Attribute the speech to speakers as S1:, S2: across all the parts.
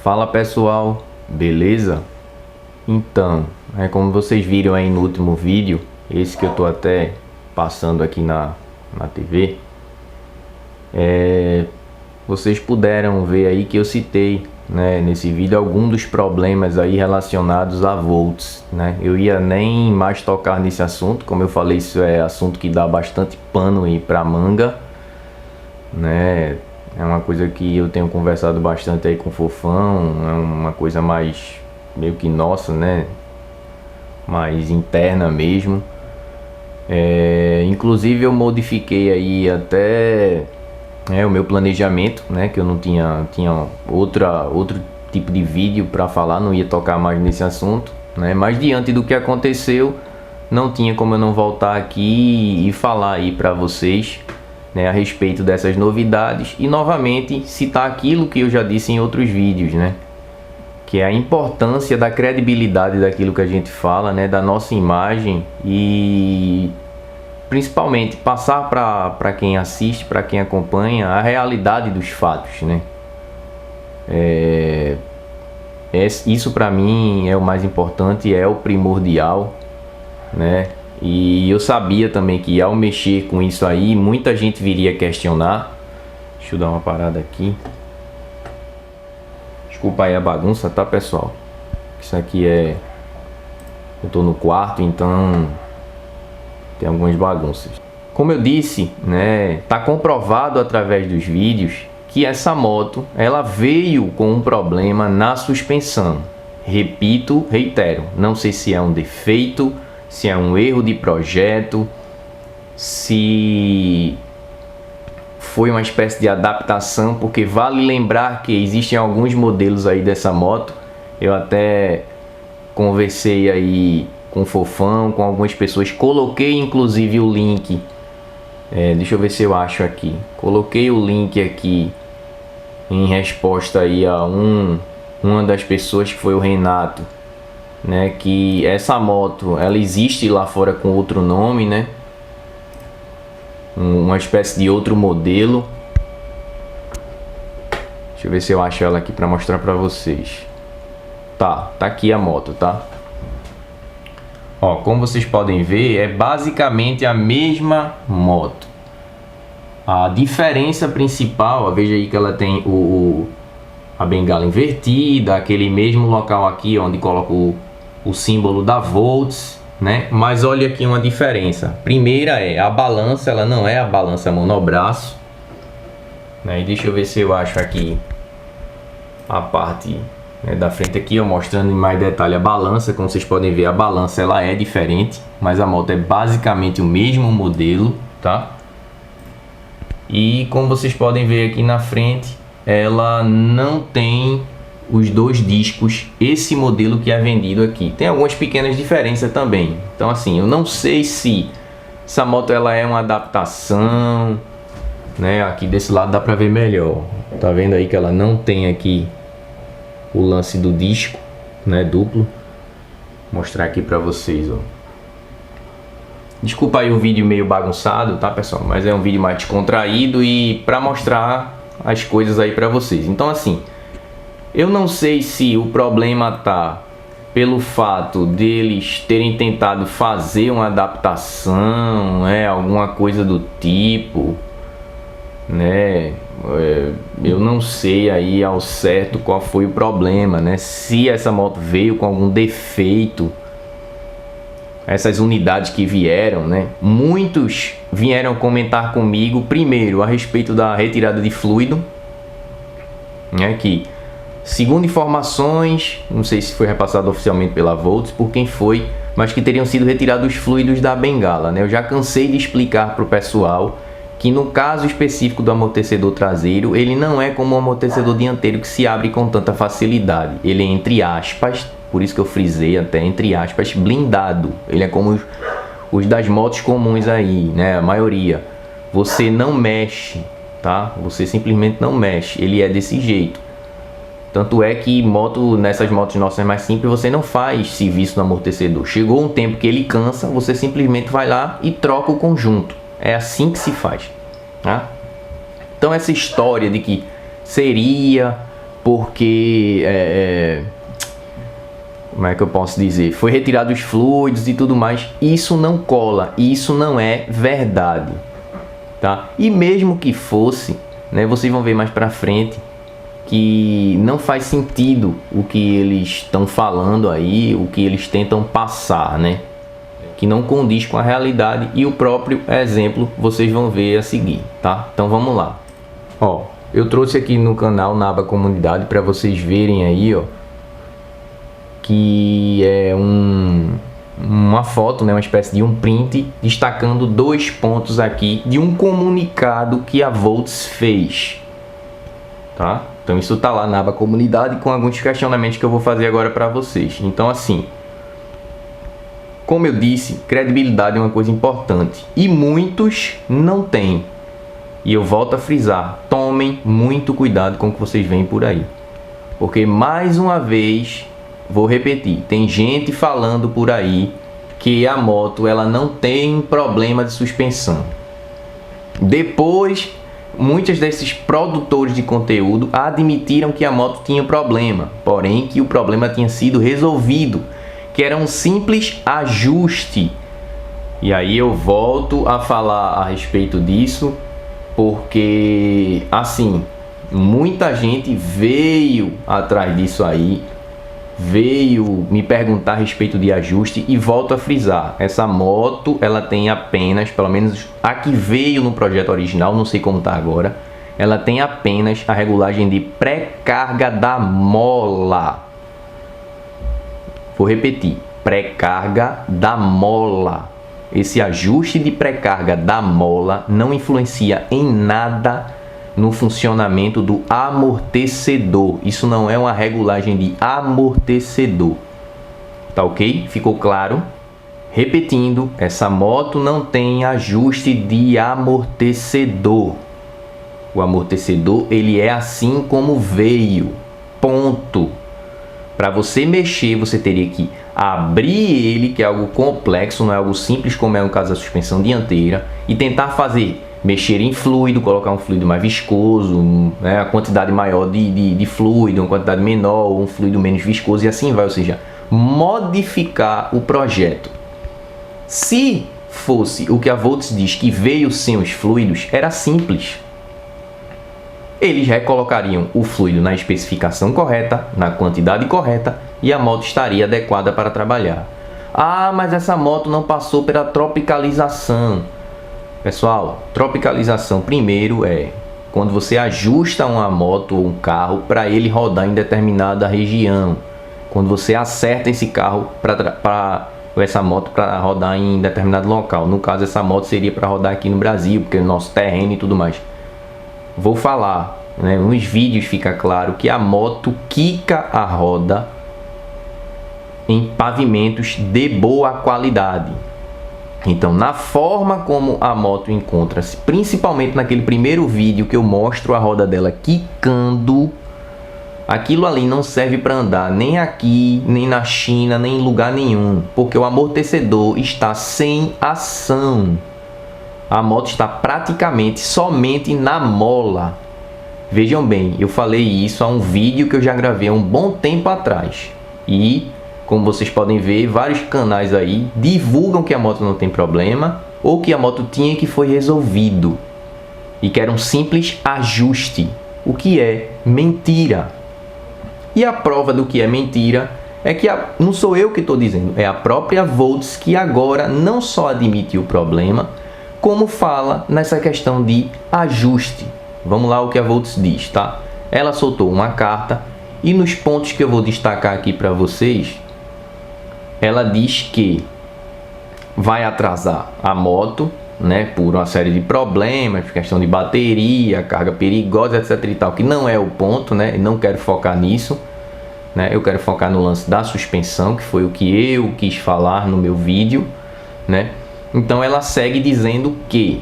S1: Fala pessoal, beleza? Então, como vocês viram aí no último vídeo, esse que eu tô até passando aqui na TV, vocês puderam ver aí que eu citei, né, nesse vídeo alguns dos problemas aí relacionados a volts, né? Eu ia nem mais tocar nesse assunto, como eu falei, isso é assunto que dá bastante pano aí pra manga, né? É uma coisa que eu tenho conversado bastante aí com o Fofão, é uma coisa mais meio que nossa, né? Mais interna mesmo. Inclusive eu modifiquei aí até o meu planejamento, né? Que eu não tinha outro tipo de vídeo para falar, não ia tocar mais nesse assunto, né? Mas diante do que aconteceu, não tinha como eu não voltar aqui e falar aí para vocês, né, a respeito dessas novidades e novamente citar aquilo que eu já disse em outros vídeos, né? Que é a importância da credibilidade daquilo que a gente fala, né, da nossa imagem e principalmente passar para quem assiste, para quem acompanha, a realidade dos fatos, né? Isso para mim é o mais importante, é o primordial, né? E eu sabia também que ao mexer com isso aí, muita gente viria questionar. Deixa eu dar uma parada aqui. Desculpa aí a bagunça, tá pessoal? Isso aqui eu tô no quarto, então tem algumas bagunças. Como eu disse, né, tá comprovado através dos vídeos que essa moto, ela veio com um problema na suspensão. Repito, reitero, não sei se é um defeito, se é um erro de projeto, se foi uma espécie de adaptação, porque vale lembrar que existem alguns modelos aí dessa moto. Eu até conversei aí com o Fofão, com algumas pessoas, coloquei inclusive o link, deixa eu ver se eu acho aqui, coloquei o link aqui em resposta aí a uma das pessoas, que foi o Renato, né, que essa moto ela existe lá fora com outro nome, né, uma espécie de outro modelo. Deixa eu ver se eu acho ela aqui para mostrar para vocês. Tá aqui a moto, tá? Ó, como vocês podem ver, é basicamente a mesma moto. A diferença principal, ó, veja aí que ela tem a bengala invertida, aquele mesmo local aqui onde coloca o símbolo da Volts, né? Mas olha aqui uma diferença. Primeira a balança, ela não é a balança monobraço, né? E deixa eu ver se eu acho aqui a parte, né, da frente aqui, ó, mostrando em mais detalhe a balança. Como vocês podem ver, a balança ela é diferente, mas a moto é basicamente o mesmo modelo, tá? E como vocês podem ver aqui na frente, ela não tem os dois discos, esse modelo que é vendido aqui. Tem algumas pequenas diferenças também. Então assim, eu não sei se essa moto ela é uma adaptação, né? Aqui desse lado dá pra ver melhor. Tá vendo aí que ela não tem aqui o lance do disco, né, duplo. Vou mostrar aqui pra vocês, ó. Desculpa aí o vídeo meio bagunçado, tá pessoal? Mas é um vídeo mais descontraído e pra mostrar as coisas aí pra vocês. Então assim, eu não sei se o problema tá pelo fato deles terem tentado fazer uma adaptação, alguma coisa do tipo, né? Eu não sei aí ao certo qual foi o problema, né? Se essa moto veio com algum defeito, essas unidades que vieram, né? Muitos vieram comentar comigo primeiro a respeito da retirada de fluido, né? Que segundo informações, não sei se foi repassado oficialmente pela Volts, por quem foi, mas que teriam sido retirados os fluidos da bengala, né? Eu já cansei de explicar para o pessoal que no caso específico do amortecedor traseiro, ele não é como o amortecedor dianteiro que se abre com tanta facilidade. Ele é, entre aspas, por isso que eu frisei até, entre aspas, blindado. Ele é como os das motos comuns aí, né? A maioria. Você não mexe, tá? Você simplesmente não mexe. Ele é desse jeito. Tanto é que nessas motos nossas mais simples, você não faz serviço no amortecedor. Chegou um tempo que ele cansa, você simplesmente vai lá e troca o conjunto. É assim que se faz, tá? Então essa história de que seria porque como é que eu posso dizer? Foi retirado os fluidos e tudo mais. Isso não cola, isso não é verdade, tá? E mesmo que fosse, né, vocês vão ver mais pra frente que não faz sentido o que eles estão falando aí, o que eles tentam passar, né? Que não condiz com a realidade, e o próprio exemplo vocês vão ver a seguir, tá? Então vamos lá. Ó, eu trouxe aqui no canal, na aba comunidade, para vocês verem aí, ó, que é uma foto, né, uma espécie de um print destacando 2 pontos aqui de um comunicado que a Volts fez, tá? Então isso tá lá na aba comunidade com alguns questionamentos que eu vou fazer agora para vocês. Então assim, como eu disse, credibilidade é uma coisa importante e muitos não têm. E eu volto a frisar, tomem muito cuidado com o que vocês veem por aí. Porque mais uma vez, vou repetir, tem gente falando por aí que a moto ela não tem problema de suspensão. Depois, muitos desses produtores de conteúdo admitiram que a moto tinha problema, porém que o problema tinha sido resolvido, que era um simples ajuste. E aí eu volto a falar a respeito disso, porque assim, muita gente veio atrás disso aí, veio me perguntar a respeito de ajuste, e volto a frisar, essa moto ela tem apenas, pelo menos a que veio no projeto original, não sei como tá agora, ela tem apenas a regulagem de pré-carga da mola. Vou repetir, pré-carga da mola. Esse ajuste de pré-carga da mola não influencia em nada no funcionamento do amortecedor. Isso não é uma regulagem de amortecedor. Tá ok? Ficou claro? Repetindo, essa moto não tem ajuste de amortecedor. O amortecedor, ele é assim como veio. Ponto. Para você mexer, você teria que abrir ele, que é algo complexo, não é algo simples como é no caso da suspensão dianteira, e tentar mexer em fluido, colocar um fluido mais viscoso, né, a quantidade maior de fluido, uma quantidade menor, um fluido menos viscoso, e assim vai, ou seja, modificar o projeto. Se fosse o que a Volts diz, que veio sem os fluidos, era simples. Eles recolocariam o fluido na especificação correta, na quantidade correta, e a moto estaria adequada para trabalhar. Ah, mas essa moto não passou pela tropicalização. Pessoal, tropicalização primeiro é quando você ajusta uma moto ou um carro para ele rodar em determinada região. Quando você acerta esse carro para essa moto para rodar em determinado local. No caso, essa moto seria para rodar aqui no Brasil, porque é o nosso terreno e tudo mais. Vou falar, né, nos vídeos fica claro que a moto quica a roda em pavimentos de boa qualidade. Então, na forma como a moto encontra-se, principalmente naquele primeiro vídeo que eu mostro a roda dela quicando, aquilo ali não serve para andar nem aqui, nem na China, nem em lugar nenhum, porque o amortecedor está sem ação. A moto está praticamente somente na mola. Vejam bem, eu falei isso a um vídeo que eu já gravei há um bom tempo atrás. E, como vocês podem ver, vários canais aí divulgam que a moto não tem problema, ou que a moto tinha e que foi resolvido. E que era um simples ajuste, o que é mentira. E a prova do que é mentira é que não sou eu que estou dizendo, é a própria Volts que agora não só admite o problema, como fala nessa questão de ajuste. Vamos lá o que a Volts diz, tá? Ela soltou uma carta e nos pontos que eu vou destacar aqui para vocês, ela diz que vai atrasar a moto, né, por uma série de problemas, questão de bateria, carga perigosa, etc e tal, que não é o ponto, né? Não quero focar nisso, né? Eu quero focar no lance da suspensão, que foi o que eu quis falar no meu vídeo, né? Então ela segue dizendo que,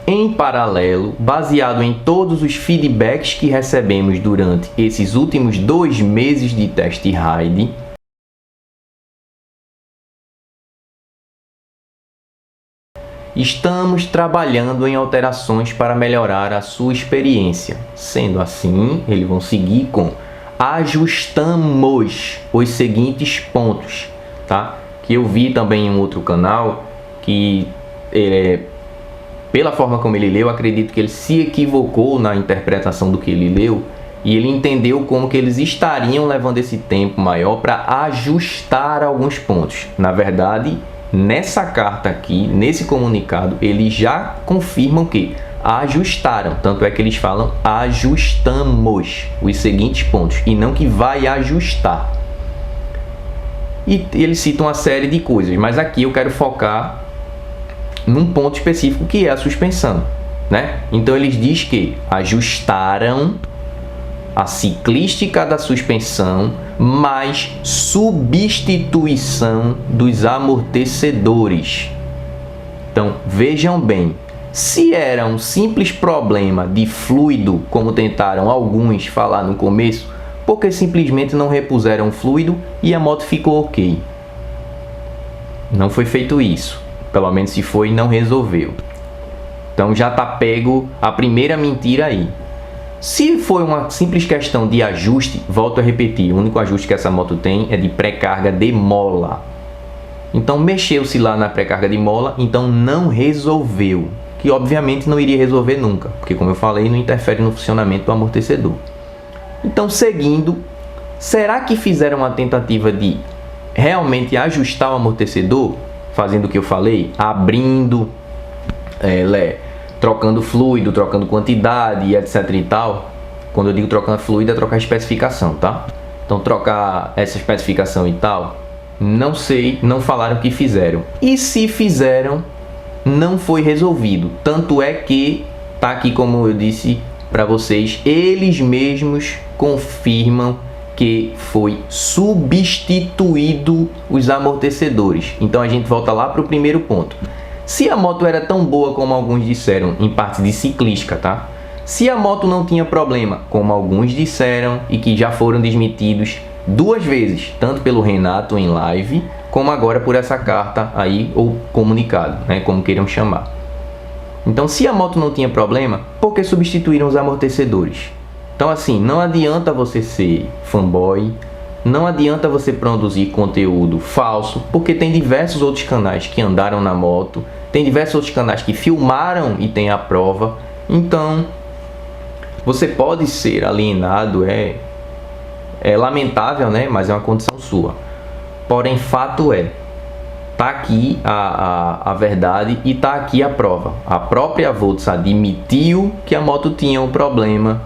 S1: em paralelo, baseado em todos os feedbacks que recebemos durante esses últimos 2 meses de test ride, Estamos trabalhando em alterações para melhorar a sua experiência. Sendo assim, eles vão seguir com ajustamos os seguintes pontos, tá? Que eu vi também em um outro canal que pela forma como ele leu, acredito que ele se equivocou na interpretação do que ele leu e ele entendeu como que eles estariam levando esse tempo maior para ajustar alguns pontos. Na verdade, nessa carta aqui, nesse comunicado, eles já confirmam que ajustaram, tanto é que eles falam ajustamos os seguintes pontos e não que vai ajustar. E eles citam uma série de coisas, mas aqui eu quero focar num ponto específico que é a suspensão, né? Então eles dizem que ajustaram a ciclística da suspensão mais substituição dos amortecedores. Então vejam bem, se era um simples problema de fluido, como tentaram alguns falar no começo, porque simplesmente não repuseram o fluido e a moto ficou ok. Não foi feito isso. Pelo menos se foi, não resolveu. Então já tá pego a primeira mentira aí. Se foi uma simples questão de ajuste, volto a repetir, o único ajuste que essa moto tem é de pré-carga de mola. Então mexeu-se lá na pré-carga de mola, então não resolveu. Que obviamente não iria resolver nunca, porque como eu falei, não interfere no funcionamento do amortecedor. Então seguindo, será que fizeram uma tentativa de realmente ajustar o amortecedor? Fazendo o que eu falei, abrindo, trocando fluido, trocando quantidade e etc e tal. Quando eu digo trocando fluido, é trocar especificação, tá? Então trocar essa especificação e tal, não sei, não falaram que fizeram. E se fizeram, não foi resolvido. Tanto é que, tá aqui como eu disse para vocês, eles mesmos confirmam que foi substituído os amortecedores. Então a gente volta lá para o primeiro ponto. Se a moto era tão boa como alguns disseram em parte de ciclística, tá? Se a moto não tinha problema, como alguns disseram e que já foram desmentidos 2 vezes, tanto pelo Renato em live, como agora por essa carta aí, ou comunicado, né? Como queiram chamar. Então se a moto não tinha problema, por que substituíram os amortecedores? Então assim, não adianta você ser fanboy, não adianta você produzir conteúdo falso, porque tem diversos outros canais que andaram na moto, tem diversos outros canais que filmaram e tem a prova. Então, você pode ser alienado, é lamentável, né? Mas é uma condição sua. Porém, fato é, tá aqui a verdade e tá aqui a prova. A própria Volts admitiu que a moto tinha um problema.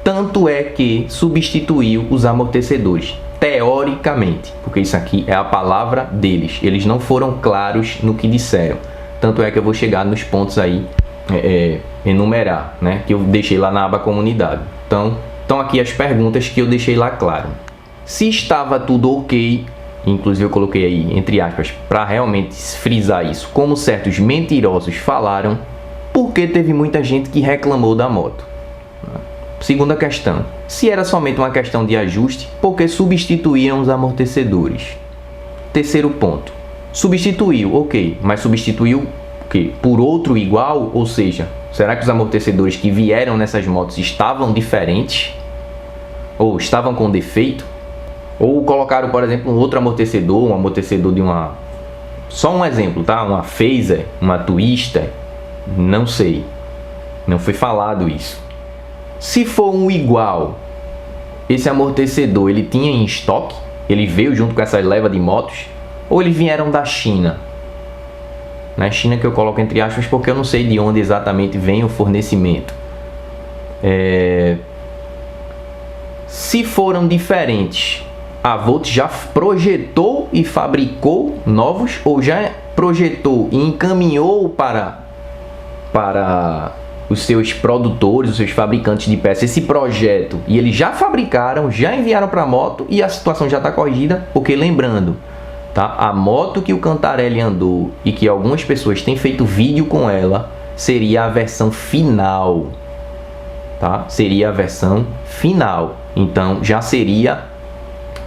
S1: Tanto é que substituiu os amortecedores, teoricamente, porque isso aqui é a palavra deles. Eles não foram claros no que disseram. Tanto é que eu vou chegar nos pontos aí, enumerar, né? Que eu deixei lá na aba comunidade. Então aqui as perguntas que eu deixei lá claro. Se estava tudo ok, inclusive eu coloquei aí, entre aspas, para realmente frisar isso, como certos mentirosos falaram, porque teve muita gente que reclamou da moto. Segunda questão, se era somente uma questão de ajuste, por que substituíram os amortecedores? Terceiro ponto, substituiu, ok, mas substituiu o quê? Por outro igual? Ou seja, será que os amortecedores que vieram nessas motos estavam diferentes? Ou estavam com defeito? Ou colocaram, por exemplo, um outro amortecedor, um amortecedor de uma... Só um exemplo, tá? Uma Phaser, uma Twister, não sei, não foi falado isso. Se for um igual, esse amortecedor ele tinha em estoque? Ele veio junto com essa leva de motos? Ou eles vieram da China? Na China que eu coloco entre aspas porque eu não sei de onde exatamente vem o fornecimento. Se foram diferentes, a Volts já projetou e fabricou novos? Ou já projetou e encaminhou para os seus produtores, os seus fabricantes de peças, esse projeto, e eles já fabricaram, já enviaram para a moto e a situação já está corrigida? Porque lembrando, tá? A moto que o Cantarelli andou e que algumas pessoas têm feito vídeo com ela, seria a versão final, tá? Seria a versão final. Então já seria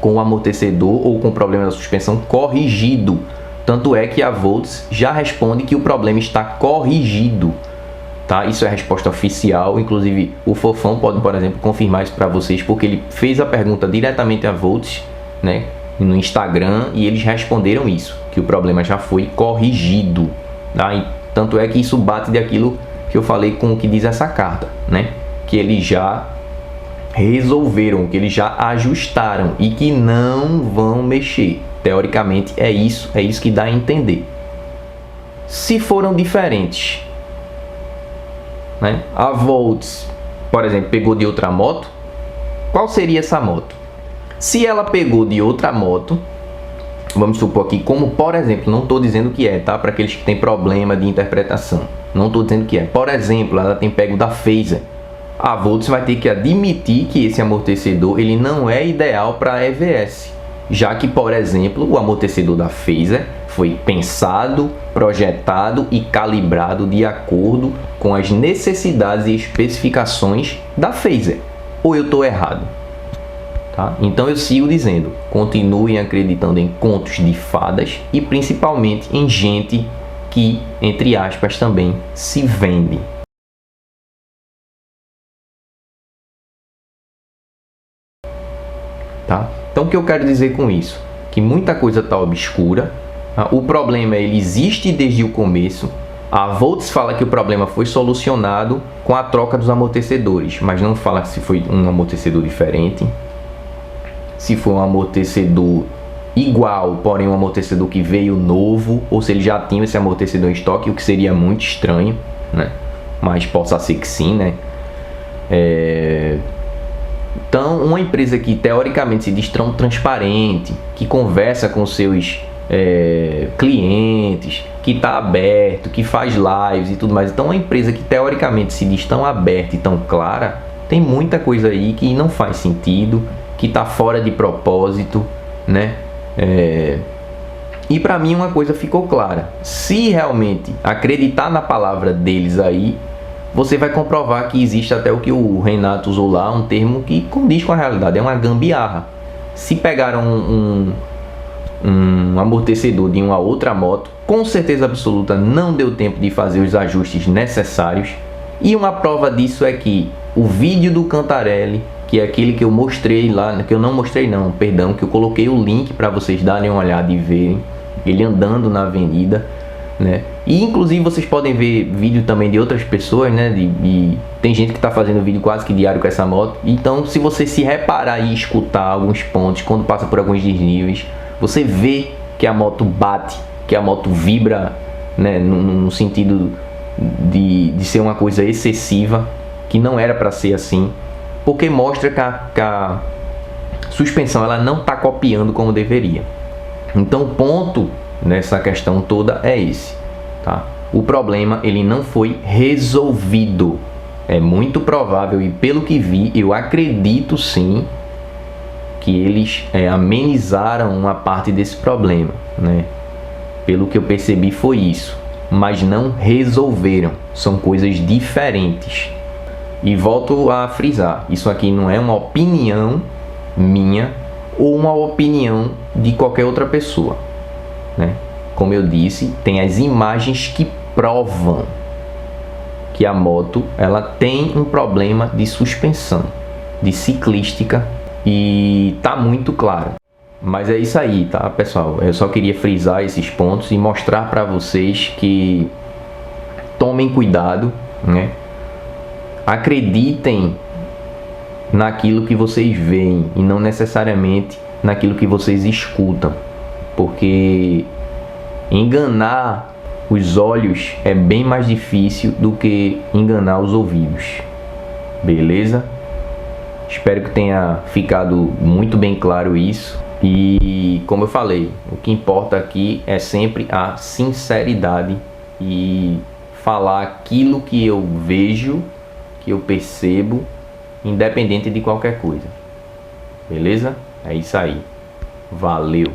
S1: com o amortecedor ou com o problema da suspensão corrigido. Tanto é que a Volts já responde que o problema está corrigido. Tá? Isso é a resposta oficial, inclusive o Fofão pode, por exemplo, confirmar isso para vocês, porque ele fez a pergunta diretamente à Volts, né, no Instagram, e eles responderam isso, que o problema já foi corrigido. Tá? E tanto é que isso bate daquilo que eu falei com o que diz essa carta, né, que eles já resolveram, que eles já ajustaram e que não vão mexer. Teoricamente é isso que dá a entender. Se foram diferentes, né? A Volts, por exemplo, pegou de outra moto, qual seria essa moto? Se ela pegou de outra moto, vamos supor aqui, como por exemplo, não estou dizendo que é, tá? Para aqueles que têm problema de interpretação, não estou dizendo que é. Por exemplo, ela tem pego da Phaser. A Volts vai ter que admitir que esse amortecedor ele não é ideal para EVS, já que, por exemplo, o amortecedor da Phaser foi pensado, projetado e calibrado de acordo com as necessidades e especificações da Phaser. Ou eu estou errado? Tá? Então eu sigo dizendo, continuem acreditando em contos de fadas e principalmente em gente que, entre aspas, também se vende. Tá? Então o que eu quero dizer com isso? Que muita coisa está obscura. O problema ele existe desde o começo. A Volts fala que o problema foi solucionado com a troca dos amortecedores, mas não fala se foi um amortecedor diferente, se foi um amortecedor igual, porém um amortecedor que veio novo, ou se ele já tinha esse amortecedor em estoque, o que seria muito estranho, né? Mas possa ser que sim, né? Então, uma empresa que teoricamente se diz tão transparente, que conversa com seus clientes, que está aberto, que faz lives e tudo mais. Então, uma empresa que teoricamente se diz tão aberta e tão clara, tem muita coisa aí que não faz sentido, que está fora de propósito, né? E para mim uma coisa ficou clara: se realmente acreditar na palavra deles aí, você vai comprovar que existe até o que o Renato usou lá, um termo que condiz com a realidade, é uma gambiarra. Se pegaram um amortecedor de uma outra moto, com certeza absoluta não deu tempo de fazer os ajustes necessários. E uma prova disso é que o vídeo do Cantarelli, que é aquele que eu mostrei lá, que eu não mostrei não, perdão, que eu coloquei o link para vocês darem uma olhada e verem, ele andando na avenida, né? E inclusive vocês podem ver vídeo também de outras pessoas, né? Tem gente que está fazendo vídeo quase que diário com essa moto. Então, se você se reparar e escutar alguns pontos, quando passa por alguns desníveis, você vê que a moto bate, que a moto vibra, né? No sentido de ser uma coisa excessiva, que não era para ser assim, porque mostra que a suspensão ela não está copiando como deveria. Então, o ponto nessa questão toda é esse, tá? O problema ele não foi resolvido. É muito provável, e pelo que vi, eu acredito sim que eles amenizaram uma parte desse problema, né? Pelo que eu percebi foi isso, mas não resolveram. São coisas diferentes. E volto a frisar, isso aqui não é uma opinião minha ou uma opinião de qualquer outra pessoa, né? Como eu disse, tem as imagens que provam que a moto ela tem um problema de suspensão, de ciclística, e tá muito claro. Mas é isso aí, tá, pessoal? Eu só queria frisar esses pontos e mostrar para vocês que tomem cuidado, né? Acreditem naquilo que vocês veem e não necessariamente naquilo que vocês escutam, porque enganar os olhos é bem mais difícil do que enganar os ouvidos. Beleza? Espero que tenha ficado muito bem claro isso. E como eu falei, o que importa aqui é sempre a sinceridade e falar aquilo que eu vejo, que eu percebo, independente de qualquer coisa. Beleza? É isso aí. Valeu!